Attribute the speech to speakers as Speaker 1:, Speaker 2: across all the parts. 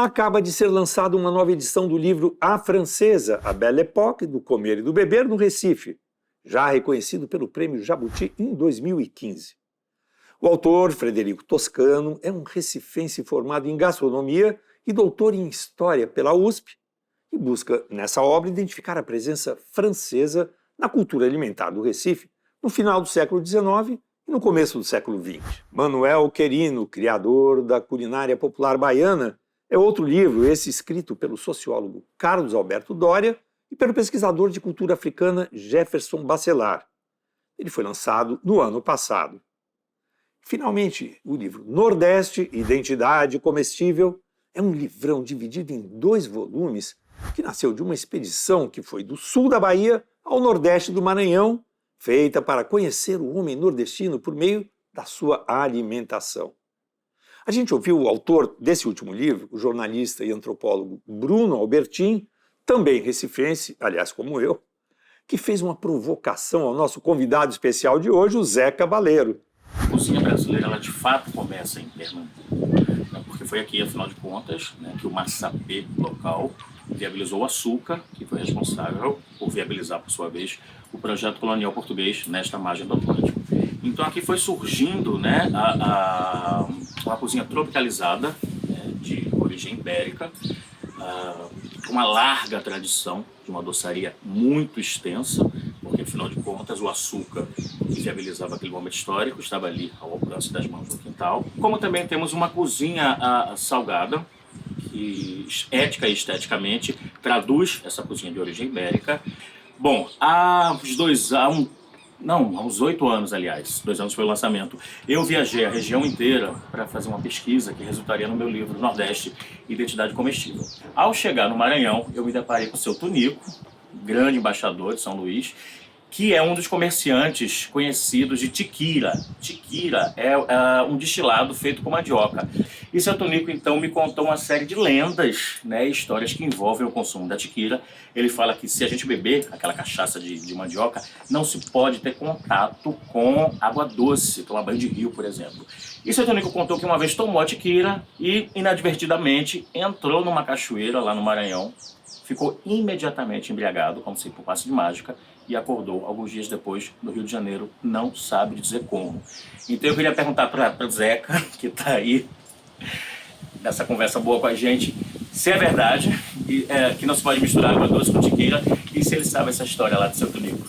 Speaker 1: Acaba de ser lançada uma nova edição do livro A Francesa, a Belle Époque, do Comer e do Beber, no Recife, já reconhecido pelo Prêmio Jabuti em 2015. O autor, Frederico Toscano, é um recifense formado em gastronomia e doutor em História pela USP e busca, nessa obra, identificar a presença francesa na cultura alimentar do Recife no final do século XIX e no começo do século XX. Manuel Querino, criador da culinária popular baiana, é outro livro, esse escrito pelo sociólogo Carlos Alberto Doria e pelo pesquisador de cultura africana Jefferson Bacelar. Ele foi lançado no ano passado. Finalmente, o livro Nordeste, Identidade Comestível, é um livrão dividido em 2 volumes que nasceu de uma expedição que foi do sul da Bahia ao nordeste do Maranhão, feita para conhecer o homem nordestino por meio da sua alimentação. A gente ouviu o autor desse último livro, o jornalista e antropólogo Bruno Albertin, também recifense, aliás, como eu, que fez uma provocação ao nosso convidado especial de hoje, o Zé Cabaleiro.
Speaker 2: A cozinha brasileira, ela de fato começa em Pernambuco, né, porque foi aqui, afinal de contas, né, que o massapê local viabilizou o açúcar, que foi responsável por viabilizar, por sua vez, o projeto colonial português nesta margem do Atlântico. Então aqui foi surgindo, né, uma cozinha tropicalizada, né, de origem ibérica, com uma larga tradição de uma doçaria muito extensa, porque afinal de contas o açúcar que viabilizava aquele momento histórico estava ali ao alcance das mãos no quintal. Como também temos uma cozinha salgada, que ética e esteticamente traduz essa cozinha de origem ibérica. Bom, há uns 8 anos, aliás, 2 anos foi o lançamento, eu viajei a região inteira para fazer uma pesquisa que resultaria no meu livro Nordeste, Identidade Comestível. Ao chegar no Maranhão, eu me deparei com o seu Tunico, grande embaixador de São Luís, que é um dos comerciantes conhecidos de tiquira. Tiquira é um destilado feito com mandioca. E seu Tonico, então, me contou uma série de lendas, né, histórias que envolvem o consumo da tiquira. Ele fala que se a gente beber aquela cachaça de mandioca, não se pode ter contato com água doce, tomar banho de rio, por exemplo. E seu Tonico contou que uma vez tomou a tiquira e, inadvertidamente, entrou numa cachoeira lá no Maranhão, ficou imediatamente embriagado, como se por passe de mágica, e acordou alguns dias depois no Rio de Janeiro, não sabe dizer como. Então eu queria perguntar para o Zeca, que está aí nessa conversa boa com a gente, se é verdade que não se pode misturar água doce com tiquira e se ele sabe essa história lá do seu Tonico.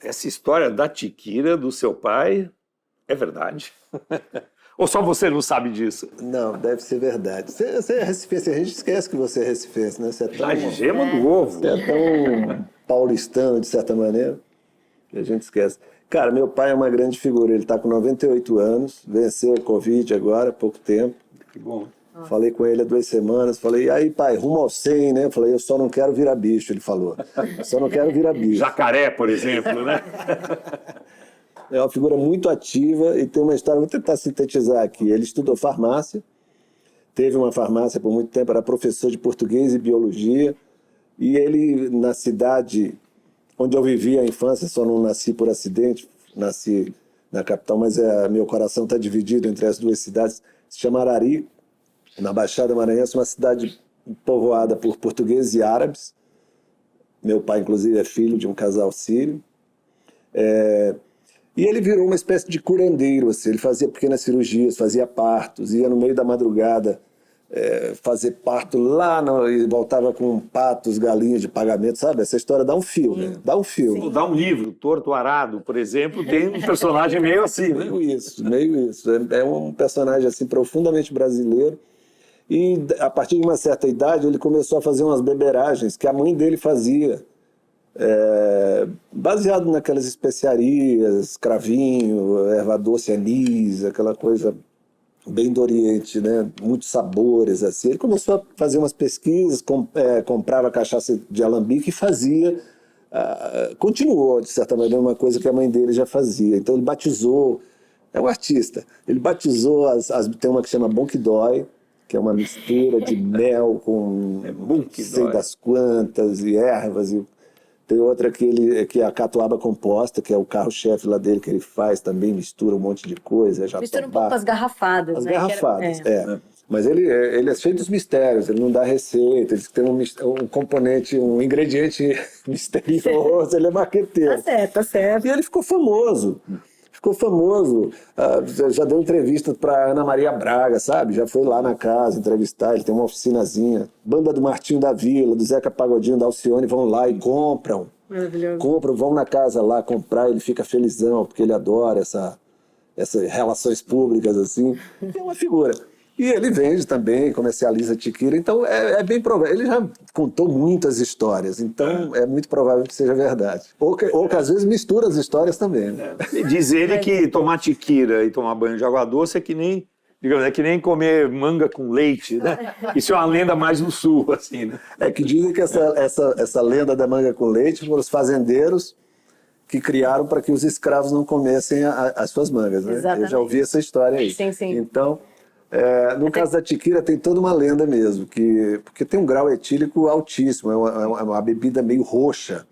Speaker 1: Essa história da tiquira do seu pai é verdade? Ou só você não sabe disso?
Speaker 3: Não, deve ser verdade. Você é recifense, a gente esquece que você é recifense, né? Você é tão,
Speaker 1: a gema do ovo.
Speaker 3: Você é tão paulistano, de certa maneira, que a gente esquece. Cara, meu pai é uma grande figura. Ele está com 98 anos, venceu o Covid agora, há pouco tempo.
Speaker 1: Que bom.
Speaker 3: Falei com ele há 2 semanas, falei, e aí pai, rumo ao 100, né? Falei, eu só não quero virar bicho, ele falou. Só não quero virar bicho.
Speaker 1: Jacaré, por exemplo, né?
Speaker 3: É uma figura muito ativa e tem uma história, vou tentar sintetizar aqui. Ele estudou farmácia, teve uma farmácia por muito tempo, era professor de português e biologia, e ele, na cidade onde eu vivi a infância, só não nasci por acidente, nasci na capital, mas meu coração está dividido entre as 2 cidades, se chama Arari, na Baixada Maranhense, uma cidade povoada por portugueses e árabes. Meu pai, inclusive, é filho de um casal sírio. E ele virou uma espécie de curandeiro, assim. Ele fazia pequenas cirurgias, fazia partos, ia no meio da madrugada fazer parto lá e voltava com patos, galinhas de pagamento, sabe? Essa história dá um filme, né? Dá um filme.
Speaker 1: Dá um livro, Torto Arado, por exemplo, tem um personagem meio assim, né?
Speaker 3: Meio isso. É um personagem assim profundamente brasileiro. E a partir de uma certa idade ele começou a fazer umas beberagens que a mãe dele fazia. Baseado naquelas especiarias, cravinho, erva doce, anis, aquela coisa bem do Oriente, né? Muitos sabores, assim. Ele começou a fazer umas pesquisas, comprava cachaça de alambique e fazia, continuou, de certa maneira, uma coisa que a mãe dele já fazia. Então ele batizou, é um artista, ele batizou, tem uma que chama Bom Que Dói, que é uma mistura de mel com não sei das quantas, e ervas, e tem outra que é a catuaba composta, que é o carro-chefe lá dele, que ele faz também, mistura um monte de coisa.
Speaker 4: Mistura um pouco as garrafadas.
Speaker 3: As
Speaker 4: né?
Speaker 3: garrafadas, Mas ele é cheio dos mistérios, ele não dá receita, ele tem um componente, um ingrediente misterioso, ele é marqueteiro.
Speaker 4: Tá certo, tá certo.
Speaker 3: E ele ficou famoso. Já deu entrevista para Ana Maria Braga, sabe? Já foi lá na casa entrevistar, ele tem uma oficinazinha. Banda do Martinho da Vila, do Zeca Pagodinho, da Alcione, vão lá e compram.
Speaker 4: Maravilhoso.
Speaker 3: Vão na casa lá comprar, ele fica felizão, porque ele adora essas relações públicas, assim. É uma figura. E ele vende também, comercializa tiquira, então é bem provável. Ele já contou muitas histórias, então é muito provável que seja verdade. Ou que às vezes mistura as histórias também. Né?
Speaker 1: Diz ele que tomar tiquira e tomar banho de água doce é que nem, digamos, é que nem comer manga com leite, né? Isso é uma lenda mais do sul, assim, né?
Speaker 3: É que dizem que essa lenda da manga com leite foram os fazendeiros que criaram para que os escravos não comessem as suas mangas, né?
Speaker 4: Exatamente.
Speaker 3: Eu já ouvi essa história aí.
Speaker 4: Sim, sim.
Speaker 3: Então, no caso da tiquira tem toda uma lenda mesmo, porque tem um grau etílico altíssimo, é uma bebida meio roxa,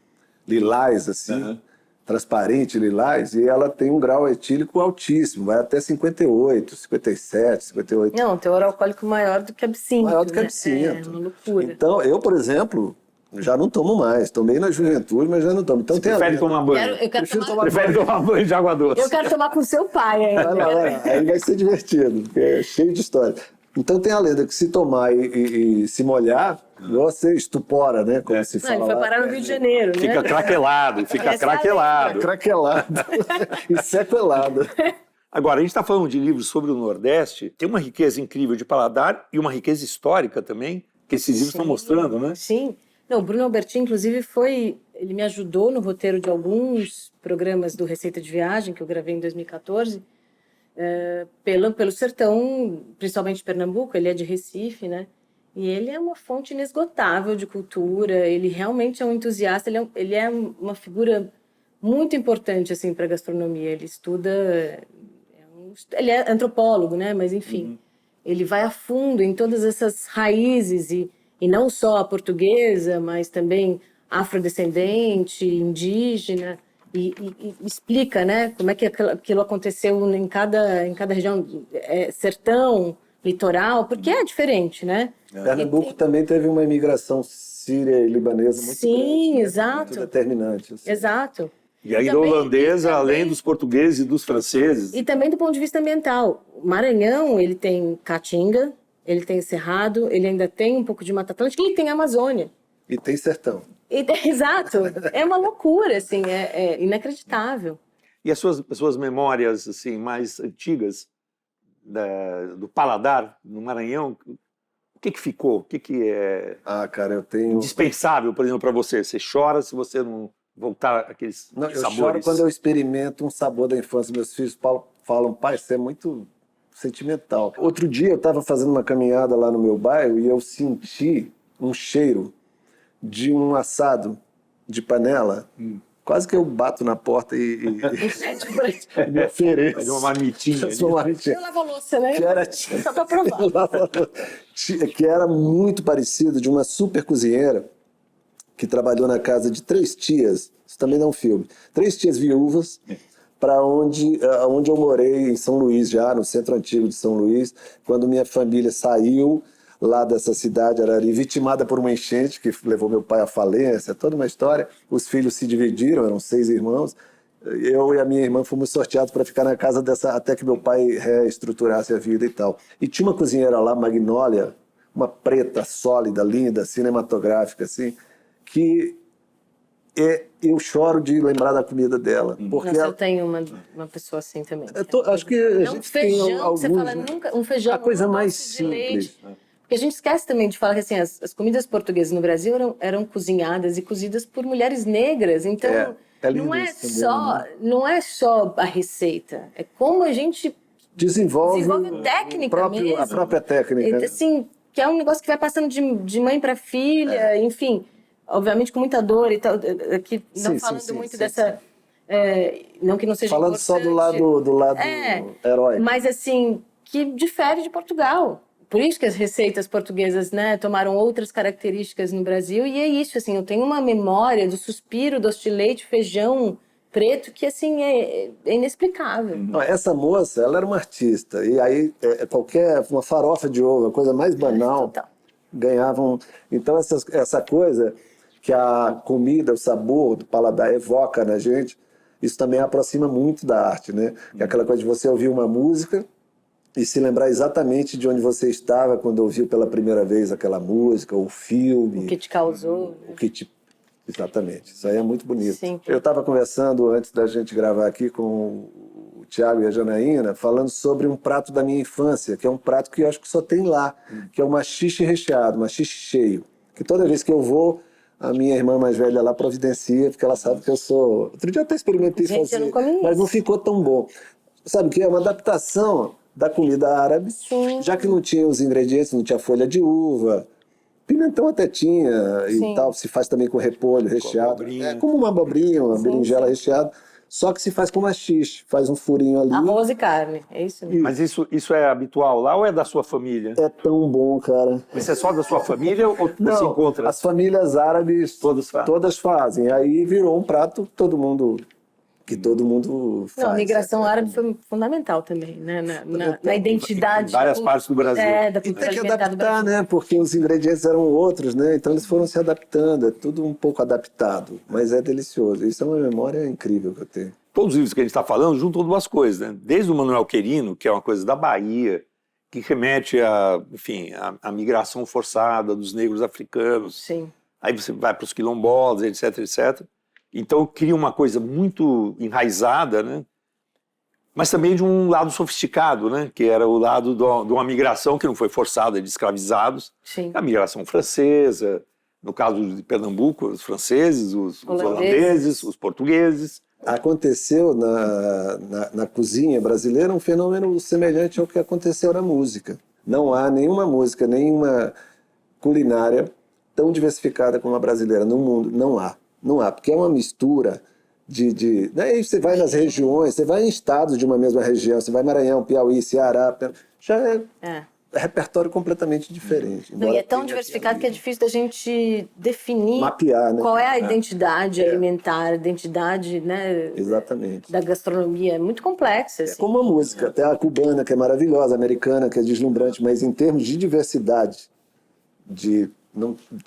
Speaker 3: lilás, assim, transparente, lilás, e ela tem um grau etílico altíssimo, vai até 58, 57, 58.
Speaker 4: Não, teor alcoólico maior do que absinto.
Speaker 3: Maior do que
Speaker 4: né?
Speaker 3: absinto.
Speaker 4: É uma loucura.
Speaker 3: Então, eu, por exemplo, já não tomo mais. Tomei na juventude, mas já não tomo. Então,
Speaker 1: Prefere tomar banho? Prefere tomar banho de água doce.
Speaker 4: Eu quero tomar com seu pai ainda.
Speaker 3: Vai lá. Aí vai ser divertido, porque é cheio de história. Então tem a lenda que se tomar e se molhar, você estupora, né? Como se
Speaker 4: Não,
Speaker 3: fala
Speaker 4: ele foi
Speaker 3: lá.
Speaker 4: parar no Rio de Janeiro, né?
Speaker 1: Fica craquelado,
Speaker 3: Craquelado e sequelado.
Speaker 1: Agora, a gente está falando de livros sobre o Nordeste, tem uma riqueza incrível de paladar e uma riqueza histórica também, que esses livros estão mostrando, né?
Speaker 4: Sim. Não, o Bruno Albertin, inclusive, ele me ajudou no roteiro de alguns programas do Receita de Viagem, que eu gravei em 2014, pelo sertão, principalmente Pernambuco. Ele é de Recife, né? E ele é uma fonte inesgotável de cultura, ele realmente é um entusiasta, ele é uma figura muito importante, assim, para a gastronomia. Ele estuda... Ele é antropólogo, né? Mas, enfim, ele vai a fundo em todas essas raízes e não só a portuguesa, mas também afrodescendente, indígena, e explica, né, como é que aquilo aconteceu em cada região, sertão, litoral, porque é diferente, né?
Speaker 3: Pernambuco também teve uma imigração síria e libanesa muito grande.
Speaker 4: Sim, exato.
Speaker 3: Muito determinante. Assim.
Speaker 4: Exato.
Speaker 1: E ainda holandesa, além dos portugueses e dos franceses.
Speaker 4: E também do ponto de vista ambiental. O Maranhão, ele tem Caatinga, ele tem Cerrado, ele ainda tem um pouco de Mata Atlântica e tem a Amazônia.
Speaker 3: E tem sertão.
Speaker 4: Exato. É uma loucura, assim, é inacreditável.
Speaker 1: E as suas memórias assim, mais antigas do paladar no Maranhão, o que ficou? O que é
Speaker 3: cara, eu tenho...
Speaker 1: indispensável, por exemplo, para você? Você chora se você não voltar àqueles sabores?
Speaker 3: Eu choro quando eu experimento um sabor da infância. Meus filhos falam, pai, você é muito sentimental. Outro dia eu estava fazendo uma caminhada lá no meu bairro e eu senti um cheiro de um assado de panela. Quase que eu bato na porta e me ofereço.
Speaker 1: Fazer uma marmitinha.
Speaker 4: Eu lavo a louça, né? Só pra provar.
Speaker 3: Que era muito parecido, de uma super cozinheira que trabalhou na casa de 3 tias, isso também não é um filme, 3 tias viúvas, para onde eu morei em São Luís já, no centro antigo de São Luís, quando minha família saiu lá dessa cidade, Arari, vitimada por uma enchente que levou meu pai à falência, toda uma história. Os filhos se dividiram, eram 6 irmãos. Eu e a minha irmã fomos sorteados para ficar na casa dessa, até que meu pai reestruturasse a vida e tal. E tinha uma cozinheira lá, Magnólia, uma preta, sólida, linda, cinematográfica, assim, que eu choro de lembrar da comida dela. Porque
Speaker 4: Nossa, eu tenho uma pessoa assim também.
Speaker 3: Acho que a gente
Speaker 4: feijão,
Speaker 3: tem alguns...
Speaker 4: Você fala nunca, um feijão...
Speaker 3: A coisa mais
Speaker 4: simples.
Speaker 3: simples.
Speaker 4: Porque a gente esquece também de falar que assim, as comidas portuguesas no Brasil eram cozinhadas e cozidas por mulheres negras. Então, não é só a receita. É como a gente desenvolve a técnica mesmo.
Speaker 3: A própria técnica.
Speaker 4: Assim, que é um negócio que vai passando de mãe para filha, enfim... Obviamente com muita dor e tal, aqui não falando muito dessa... não que não seja
Speaker 3: falando
Speaker 4: importante.
Speaker 3: Só do lado heróico.
Speaker 4: Mas assim, que difere de Portugal. Por isso que as receitas portuguesas, né, tomaram outras características no Brasil. E é isso, assim, eu tenho uma memória do suspiro, doce de leite, feijão, preto que, assim, é inexplicável.
Speaker 3: Não, essa moça, ela era uma artista. E aí, uma farofa de ovo, a coisa mais banal,
Speaker 4: Total.
Speaker 3: ganhavam. Então, essa coisa que a comida, o sabor do paladar evoca na gente, isso também aproxima muito da arte, né? É aquela coisa de você ouvir uma música e se lembrar exatamente de onde você estava quando ouviu pela primeira vez aquela música, ou o filme.
Speaker 4: O que te causou.
Speaker 3: O que te... Exatamente. Isso aí é muito bonito.
Speaker 4: Sim.
Speaker 3: Eu estava conversando antes da gente gravar aqui com o Tiago e a Janaína, falando sobre um prato da minha infância, que é um prato que eu acho que só tem lá, que é o maxixe recheado, maxixe cheio. Que toda vez que eu vou, a minha irmã mais velha lá providencia, porque ela sabe que eu sou... Outro dia eu até experimentei
Speaker 4: Gente, eu
Speaker 3: fazer,
Speaker 4: não comi
Speaker 3: mas
Speaker 4: isso.
Speaker 3: não ficou tão bom. Sabe o que é? Uma adaptação da comida árabe,
Speaker 4: Sim.
Speaker 3: já que não tinha os ingredientes, não tinha folha de uva, pimentão até tinha
Speaker 4: Sim.
Speaker 3: e tal, se faz também com repolho recheado.
Speaker 1: abobrinha.
Speaker 3: É como uma abobrinha, uma
Speaker 4: Sim,
Speaker 3: berinjela
Speaker 4: sim.
Speaker 3: recheada, só que se faz com maxixe, faz um furinho ali.
Speaker 4: Arroz e carne, é isso mesmo.
Speaker 1: Mas isso é habitual lá ou é da sua família?
Speaker 3: É tão bom, cara.
Speaker 1: Isso é só da sua família ou você
Speaker 3: Não,
Speaker 1: encontra?
Speaker 3: as famílias árabes todas fazem. Aí virou um prato que todo mundo faz.
Speaker 4: Não, a migração
Speaker 3: É
Speaker 4: árabe
Speaker 3: comum.
Speaker 4: foi fundamental também, né? Na identidade.
Speaker 1: Em várias partes do Brasil.
Speaker 4: Da
Speaker 3: E
Speaker 4: cultura
Speaker 3: tem que
Speaker 4: alimentar do
Speaker 3: adaptar,
Speaker 4: Brasil.
Speaker 3: né? Porque os ingredientes eram outros, né? Então eles foram se adaptando, é tudo um pouco adaptado, mas é delicioso. Isso é uma memória incrível que eu tenho.
Speaker 1: Todos os livros que a gente está falando juntam duas coisas, né? Desde o Manuel Querino, que é uma coisa da Bahia, que remete enfim, à migração forçada dos negros africanos.
Speaker 4: Sim.
Speaker 1: Aí você vai para os quilombolas, etc, etc. Então cria uma coisa muito enraizada, né? Mas também de um lado sofisticado, né? Que era o lado de uma migração que não foi forçada, de escravizados.
Speaker 4: Sim.
Speaker 1: A migração francesa, no caso de Pernambuco, os franceses, os holandeses, os portugueses.
Speaker 3: Aconteceu na cozinha brasileira um fenômeno semelhante ao que aconteceu na música. Não há nenhuma música, nenhuma culinária tão diversificada como a brasileira no mundo. Não há. Não há, porque é uma mistura Daí você vai nas regiões, você vai em estados de uma mesma região, você vai Maranhão, Piauí, Ceará, já é repertório completamente diferente.
Speaker 4: Não, e é tão diversificado que é difícil da gente definir
Speaker 3: mapear, né?
Speaker 4: qual é a identidade alimentar, a identidade, né,
Speaker 3: Exatamente.
Speaker 4: da gastronomia. É muito complexa.
Speaker 3: É
Speaker 4: Assim.
Speaker 3: como a música, até a cubana, que é maravilhosa, a americana, que é deslumbrante, mas em termos de diversidade, de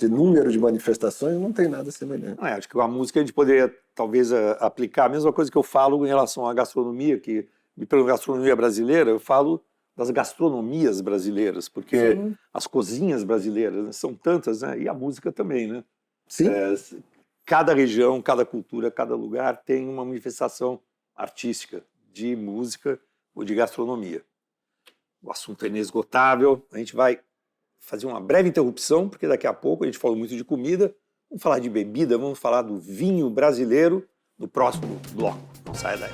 Speaker 3: número de manifestações, não tem nada semelhante.
Speaker 1: Acho que a música a gente poderia talvez aplicar a mesma coisa que eu falo em relação à gastronomia, que me perguntam gastronomia brasileira, eu falo das gastronomias brasileiras, porque
Speaker 4: Sim.
Speaker 1: as cozinhas brasileiras, né, são tantas, né, e a música também, né?
Speaker 3: Sim.
Speaker 1: Cada região, cada cultura, cada lugar tem uma manifestação artística de música ou de gastronomia. O assunto é inesgotável, a gente vai fazer uma breve interrupção, porque daqui a pouco a gente falou muito de comida, vamos falar de bebida, vamos falar do vinho brasileiro no próximo bloco. Não saia daí.